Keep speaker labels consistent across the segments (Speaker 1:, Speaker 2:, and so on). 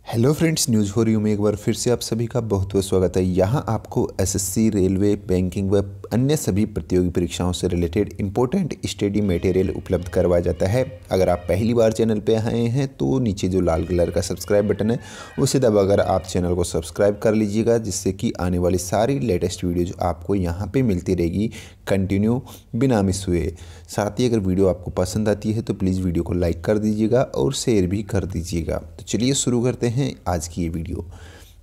Speaker 1: Hello friends, news for you में एक बार फिर से आप सभी का बहुत बहुत स्वागत है। यहाँ आपको एसएससी, रेलवे, बैंकिंग व अन्य सभी प्रतियोगी परीक्षाओं से रिलेटेड इंपॉर्टेंट स्टडी मटेरियल उपलब्ध करवाया जाता है। अगर आप पहली बार चैनल पे आए हैं तो नीचे जो लाल कलर का सब्सक्राइब बटन है उसे दबाकर आप चैनल को सब्सक्राइब कर लीजिएगा, जिससे कि आने वाली सारी लेटेस्ट वीडियोज आपको यहाँ पर मिलती रहेगी कंटिन्यू बिना मिस हुए। साथ ही अगर वीडियो आपको पसंद आती है तो प्लीज़ वीडियो को लाइक कर दीजिएगा और शेयर भी कर दीजिएगा। तो चलिए शुरू करते हैं आज की ये वीडियो।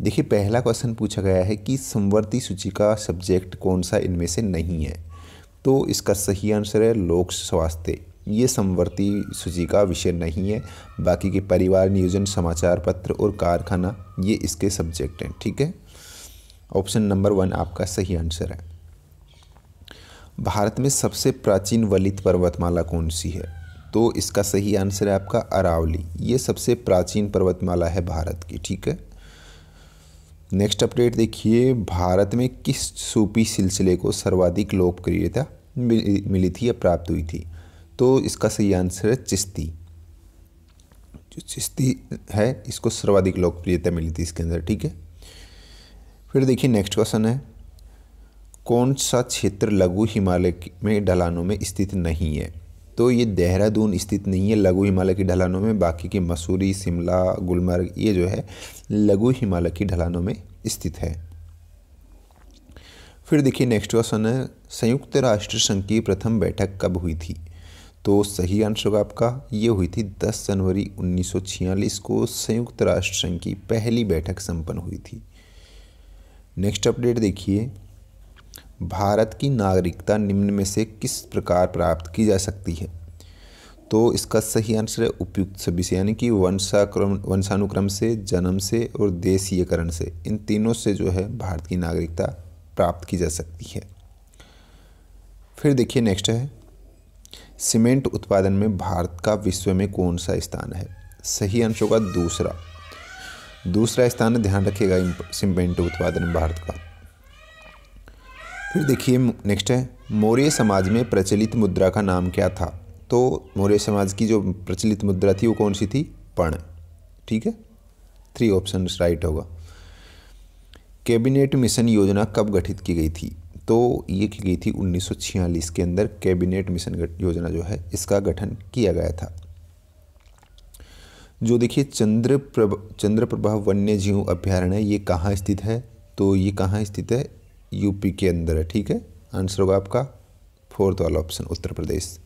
Speaker 1: देखिए, पहला क्वेश्चन पूछा गया है कि समवर्ती सूची का सब्जेक्ट कौन सा इनमें से नहीं है। तो इसका सही आंसर है लोक स्वास्थ्य। ये समवर्ती सूची का विषय नहीं है। बाकी के परिवार नियोजन, समाचार पत्र और कारखाना ये इसके सब्जेक्ट हैं। ठीक है, ऑप्शन नंबर 1 आपका सही आंसर है। भारत में सबसे प्राचीन वलित पर्वतमाला कौन सी है? तो इसका सही आंसर है आपका अरावली। ये सबसे प्राचीन पर्वतमाला है भारत की। ठीक है, नेक्स्ट अपडेट देखिए, भारत में किस सूफी सिलसिले को सर्वाधिक लोकप्रियता मिली थी या प्राप्त हुई थी? तो इसका सही आंसर है चिश्ती। जो चिश्ती है इसको सर्वाधिक लोकप्रियता मिली थी इसके अंदर। ठीक है, फिर देखिए नेक्स्ट क्वेश्चन है, कौन सा क्षेत्र लघु हिमालय में ढलानों में स्थित नहीं है? तो ये देहरादून स्थित नहीं है लघु हिमालय की ढलानों में। बाकी के मसूरी, शिमला, गुलमर्ग ये जो है लघु हिमालय की ढलानों में स्थित है। फिर देखिए नेक्स्ट क्वेश्चन है, संयुक्त राष्ट्र संघ की प्रथम बैठक कब हुई थी? तो सही आंसर आपका ये हुई थी 10 जनवरी 1946 को संयुक्त राष्ट्र संघ की पहली बैठक संपन्न हुई थी। नेक्स्ट अपडेट देखिए, भारत की नागरिकता निम्न में से किस प्रकार प्राप्त की जा सकती है? तो इसका सही आंसर है उपयुक्त सभी से, यानी कि वंशानुक्रम से, जन्म से और देशीयकरण से, इन तीनों से जो है भारत की नागरिकता प्राप्त की जा सकती है। फिर देखिए नेक्स्ट है, सीमेंट उत्पादन में भारत का विश्व में कौन सा स्थान है? सही आंसर का दूसरा स्थान ध्यान रखिएगा सीमेंट उत्पादन में भारत का। फिर देखिए नेक्स्ट है, मौर्य समाज में प्रचलित मुद्रा का नाम क्या था? तो मौर्य समाज की जो प्रचलित मुद्रा थी वो कौन सी थी? पर्ण। ठीक है, 3 ऑप्शन राइट होगा। कैबिनेट मिशन योजना कब गठित की गई थी? तो ये की गई थी 1946 के अंदर। कैबिनेट मिशन योजना जो है इसका गठन किया गया था। जो देखिए चंद्रप्रभा वन्य जीव अभ्यारण्य ये कहाँ स्थित है? तो ये कहाँ स्थित है? यूपी के अंदर है। ठीक है, आंसर होगा आपका 4th वाला ऑप्शन, उत्तर प्रदेश।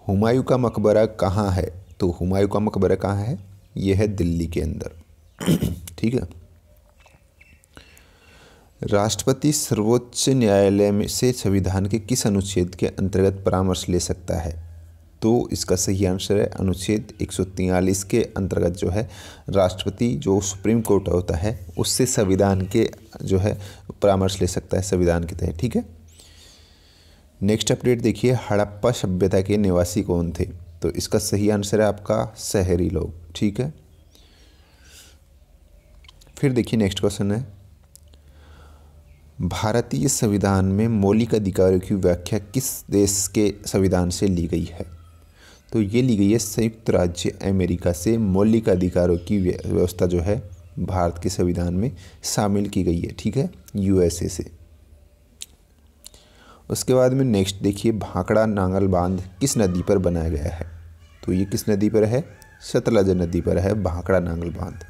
Speaker 1: हुमायूं का मकबरा कहाँ है? तो हुमायूं का मकबरा कहाँ है? यह है दिल्ली के अंदर। ठीक है, राष्ट्रपति सर्वोच्च न्यायालय में से संविधान के किस अनुच्छेद के अंतर्गत परामर्श ले सकता है? तो इसका सही आंसर है अनुच्छेद 143 के अंतर्गत जो है राष्ट्रपति जो सुप्रीम कोर्ट होता है उससे संविधान के जो है परामर्श ले सकता है संविधान के तहत। ठीक है, नेक्स्ट अपडेट देखिए, हड़प्पा सभ्यता के निवासी कौन थे? तो इसका सही आंसर है आपका शहरी लोग। ठीक है, फिर देखिए नेक्स्ट क्वेश्चन है, भारतीय संविधान में मौलिक अधिकारों की व्याख्या किस देश के संविधान से ली गई है? तो ये ली गई है संयुक्त राज्य अमेरिका से। मौलिक अधिकारों की व्यवस्था जो है भारत के संविधान में शामिल की गई है। ठीक है, यूएसए से। उसके बाद में नेक्स्ट देखिए, भाखड़ा नांगल बांध किस नदी पर बनाया गया है? तो ये किस नदी पर है? सतलज नदी पर है भाखड़ा नांगल बांध।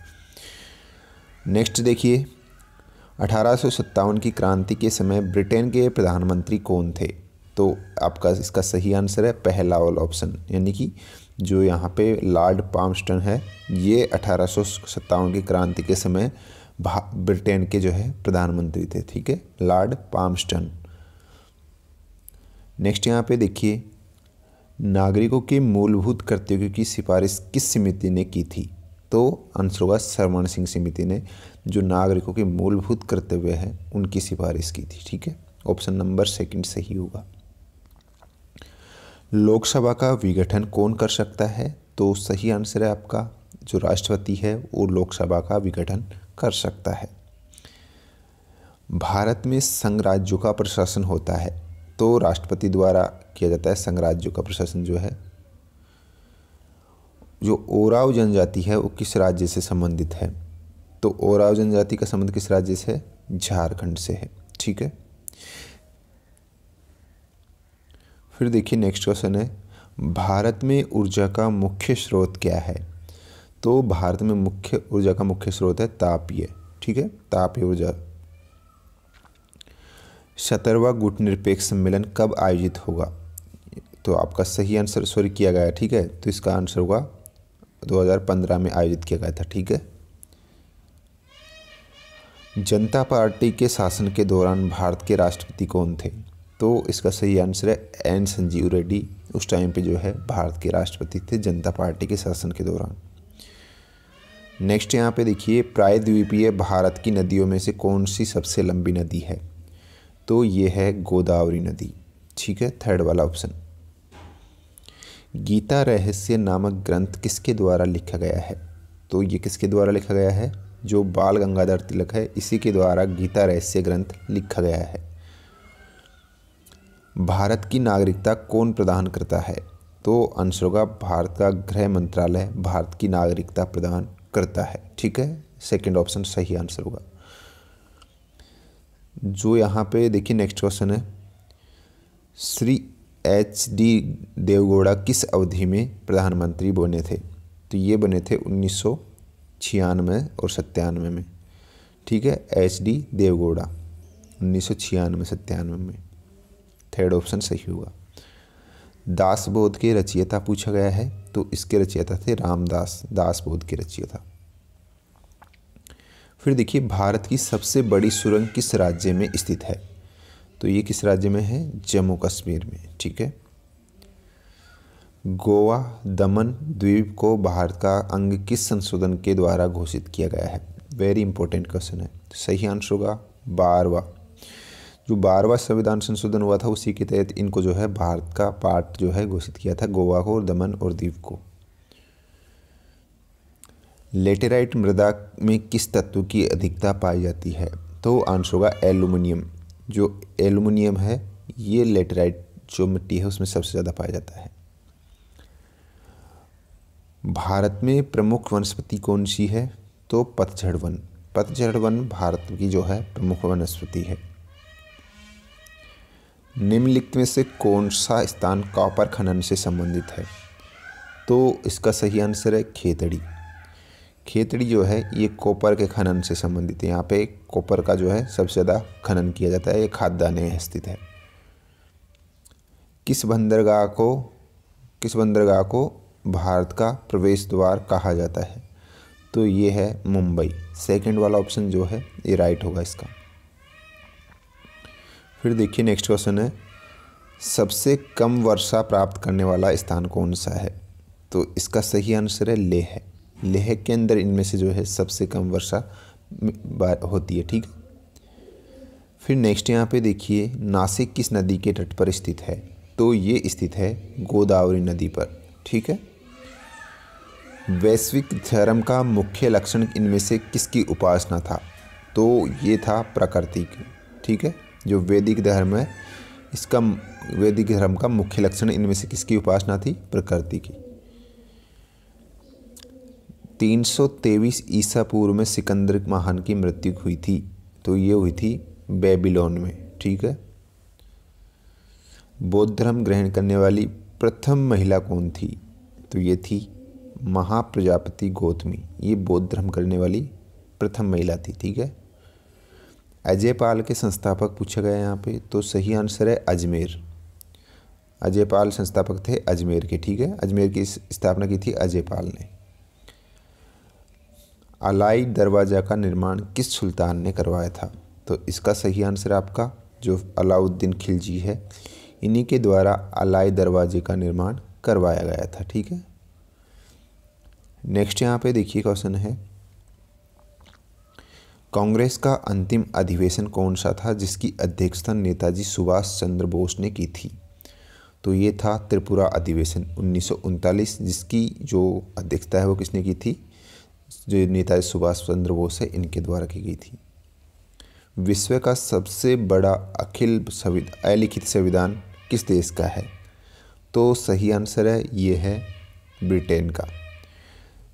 Speaker 1: नेक्स्ट देखिए, 1857 की क्रांति के समय ब्रिटेन के प्रधानमंत्री कौन थे? तो आपका इसका सही आंसर है पहला वाला ऑप्शन, यानी कि जो यहाँ पे लॉर्ड पामस्टन है ये 1857 की क्रांति के समय ब्रिटेन के जो है प्रधानमंत्री थे। ठीक है, लॉर्ड पामस्टन। नेक्स्ट यहाँ पे देखिए, नागरिकों के मूलभूत कर्तव्यों की सिफारिश किस समिति ने की थी? तो आंसर होगा सरमन सिंह समिति ने जो नागरिकों के मूलभूत कर्तव्य हैं उनकी सिफारिश की थी। ठीक है, ऑप्शन नंबर 2 सही होगा। लोकसभा का विघटन कौन कर सकता है? तो सही आंसर है आपका जो राष्ट्रपति है वो लोकसभा का विघटन कर सकता है। भारत में संघ राज्यों का प्रशासन होता है तो राष्ट्रपति द्वारा किया जाता है संघ राज्यों का प्रशासन जो है। जो ओराव जनजाति है वो किस राज्य से संबंधित है? तो ओराव जनजाति का संबंध किस राज्य से है? झारखंड से है। ठीक है। फिर देखिए नेक्स्ट क्वेश्चन है, भारत में ऊर्जा का मुख्य स्रोत क्या है? तो भारत में मुख्य ऊर्जा का मुख्य स्रोत है तापीय। ठीक है, तापीय ऊर्जा। 17वां गुटनिरपेक्ष सम्मेलन कब आयोजित होगा? तो आपका सही आंसर सॉरी किया गया है। ठीक है, तो इसका आंसर होगा 2015 में आयोजित किया गया था। ठीक है। जनता पार्टी के शासन के दौरान भारत के राष्ट्रपति कौन थे? तो इसका सही आंसर है एन संजीव रेड्डी। उस टाइम पे जो है भारत के राष्ट्रपति थे जनता पार्टी के शासन के दौरान। नेक्स्ट यहाँ पे देखिए, प्रायद्वीपीय भारत की नदियों में से कौन सी सबसे लंबी नदी है? तो ये है गोदावरी नदी। ठीक है, थर्ड वाला ऑप्शन। गीता रहस्य नामक ग्रंथ किसके द्वारा लिखा गया है? तो ये किसके द्वारा लिखा गया है? जो बाल गंगाधर तिलक है, इसी के द्वारा गीता रहस्य ग्रंथ लिखा गया है। भारत की नागरिकता कौन प्रदान करता है? तो आंसर होगा भारत का गृह मंत्रालय भारत की नागरिकता प्रदान करता है। ठीक है, सेकंड ऑप्शन सही आंसर होगा। जो यहाँ पे देखिए नेक्स्ट क्वेश्चन है, श्री HD देवगौड़ा किस अवधि में प्रधानमंत्री बने थे? तो ये बने थे 1996 और 97 में। ठीक है, HD देवगौड़ा 1996-97 में। थर्ड ऑप्शन सही होगा। दासबोध के रचयिता पूछा गया है, तो इसके रचयिता थे रामदास, दासबोध के रचयिता। फिर देखिए, भारत की सबसे बड़ी सुरंग किस राज्य में स्थित है? तो ये किस राज्य में है? जम्मू कश्मीर में। ठीक है। गोवा दमन द्वीप को भारत का अंग किस संशोधन के द्वारा घोषित किया गया है? वेरी इंपॉर्टेंट क्वेश्चन है। सही आंसर होगा 12वां। जो 12वां संविधान संशोधन हुआ था उसी के तहत इनको जो है भारत का पार्ट जो है घोषित किया था, गोवा को और दमन और दीव को। लेटेराइट मृदा में किस तत्व की अधिकता पाई जाती है? तो आंसर होगा एल्यूमिनियम। जो एल्यूमिनियम है ये लेटेराइट जो मिट्टी है उसमें सबसे ज़्यादा पाया जाता है। भारत में प्रमुख वनस्पति कौन सी है? तो पतझड़ वन। पतझड़ वन भारत की जो है प्रमुख वनस्पति है। निम्नलिखित में से कौन सा स्थान कॉपर खनन से संबंधित है? तो इसका सही आंसर है खेतड़ी। खेतड़ी जो है ये कॉपर के खनन से संबंधित है। यहाँ पे कॉपर का जो है सबसे ज़्यादा खनन किया जाता है। ये खाद्यान्न में स्थित है। किस बंदरगाह को भारत का प्रवेश द्वार कहा जाता है? तो ये है मुंबई। सेकंड वाला ऑप्शन जो है ये राइट होगा इसका। फिर देखिए नेक्स्ट क्वेश्चन है, सबसे कम वर्षा प्राप्त करने वाला स्थान कौन सा है? तो इसका सही आंसर है लेह। लेह के अंदर इनमें से जो है सबसे कम वर्षा होती है। ठीक है। फिर नेक्स्ट यहाँ पे देखिए, नासिक किस नदी के तट पर स्थित है? तो ये स्थित है गोदावरी नदी पर। ठीक है। वैश्विक धर्म का मुख्य लक्षण इनमें से किसकी उपासना था? तो ये था प्रकृति की। ठीक है। जो वैदिक धर्म है इसका वैदिक धर्म का मुख्य लक्षण इनमें से किसकी उपासना थी? प्रकृति की। 323 ईसा पूर्व में सिकंदर महान की मृत्यु हुई थी। तो ये हुई थी बेबीलोन में। ठीक है। बौद्ध धर्म ग्रहण करने वाली प्रथम महिला कौन थी? तो ये थी महाप्रजापति गौतमी। ये बौद्ध धर्म करने वाली प्रथम महिला थी। ठीक है। अजयपाल के संस्थापक पूछा गया यहाँ पे, तो सही आंसर है अजमेर। अजयपाल संस्थापक थे अजमेर के। ठीक है। अजमेर की स्थापना की थी अजयपाल ने। अलाई दरवाज़ा का निर्माण किस सुल्तान ने करवाया था? तो इसका सही आंसर आपका जो अलाउद्दीन खिलजी है, इन्हीं के द्वारा अलाई दरवाजे का निर्माण करवाया गया था। ठीक है। नेक्स्ट यहाँ पे देखिए क्वेश्चन है, कांग्रेस का अंतिम अधिवेशन कौन सा था जिसकी अध्यक्षता नेताजी सुभाष चंद्र बोस ने की थी? तो ये था त्रिपुरा अधिवेशन 1939, जिसकी जो अध्यक्षता है वो किसने की थी? जो नेताजी सुभाष चंद्र बोस है इनके द्वारा की गई थी। विश्व का सबसे बड़ा अलिखित संविधान किस देश का है? तो सही आंसर है ये है ब्रिटेन का।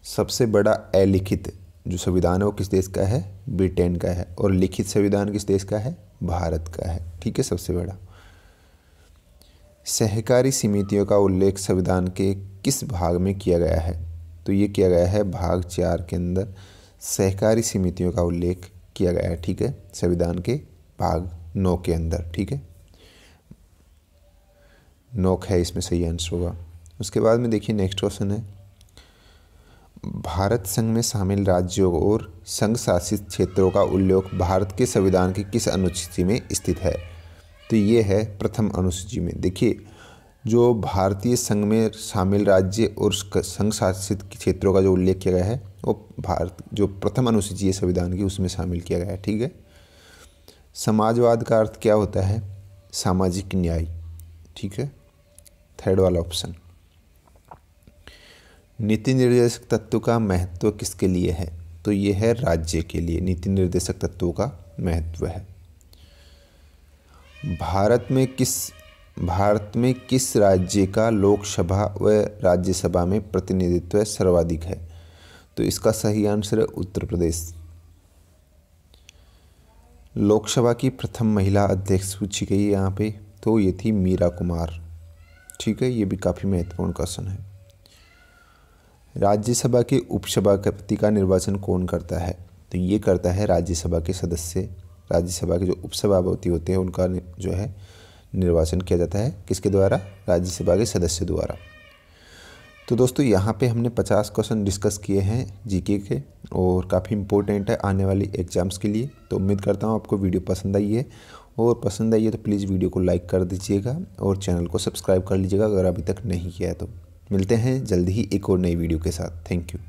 Speaker 1: सबसे बड़ा अलिखित जो संविधान है वो किस देश का है? ब्रिटेन का है। और लिखित संविधान किस देश का है? भारत का है। ठीक है, सबसे बड़ा। सहकारी समितियों का उल्लेख संविधान के किस भाग में किया गया है? तो ये किया गया है भाग 4 के अंदर सहकारी समितियों का उल्लेख किया गया है। ठीक है, संविधान के भाग 9 के अंदर। ठीक है, 9 है इसमें सही आंसर होगा। उसके बाद में देखिए नेक्स्ट क्वेश्चन है, भारत संघ में शामिल राज्यों और संघ शासित क्षेत्रों का उल्लेख भारत के संविधान की किस अनुसूची में स्थित है? तो ये है प्रथम अनुसूची में। देखिए, जो भारतीय संघ में शामिल राज्य और संघ शासित क्षेत्रों का जो उल्लेख किया गया है वो भारत जो प्रथम अनुसूची है संविधान की उसमें शामिल किया गया है। ठीक है, समाजवाद का अर्थ क्या होता है? सामाजिक न्याय। ठीक है, थर्ड वाला ऑप्शन। नीति निर्देशक तत्व का महत्व किसके लिए है? तो ये है राज्य के लिए नीति निर्देशक तत्वों का महत्व है। भारत में किस राज्य का लोकसभा व राज्यसभा में प्रतिनिधित्व सर्वाधिक है? तो इसका सही आंसर है उत्तर प्रदेश। लोकसभा की प्रथम महिला अध्यक्ष पूछी गई है यहाँ पे, तो ये थी मीरा कुमार। ठीक है, ये भी काफ़ी महत्वपूर्ण क्वेश्चन है। राज्यसभा के उपसभापति का निर्वाचन कौन करता है? तो ये करता है राज्यसभा के सदस्य। राज्यसभा के जो उपसभापति होते हैं उनका जो है निर्वाचन किया जाता है किसके द्वारा? राज्यसभा के सदस्य द्वारा। तो दोस्तों यहाँ पे हमने 50 क्वेश्चन डिस्कस किए हैं जीके के और काफ़ी इंपॉर्टेंट है आने वाली एग्जाम्स के लिए। तो उम्मीद करता हूँ आपको वीडियो पसंद आई है, और पसंद आई है तो प्लीज़ वीडियो को लाइक कर दीजिएगा और चैनल को सब्सक्राइब कर लीजिएगा अगर अभी तक नहीं किया है तो। मिलते हैं जल्दी ही एक और नई वीडियो के साथ। Thank you.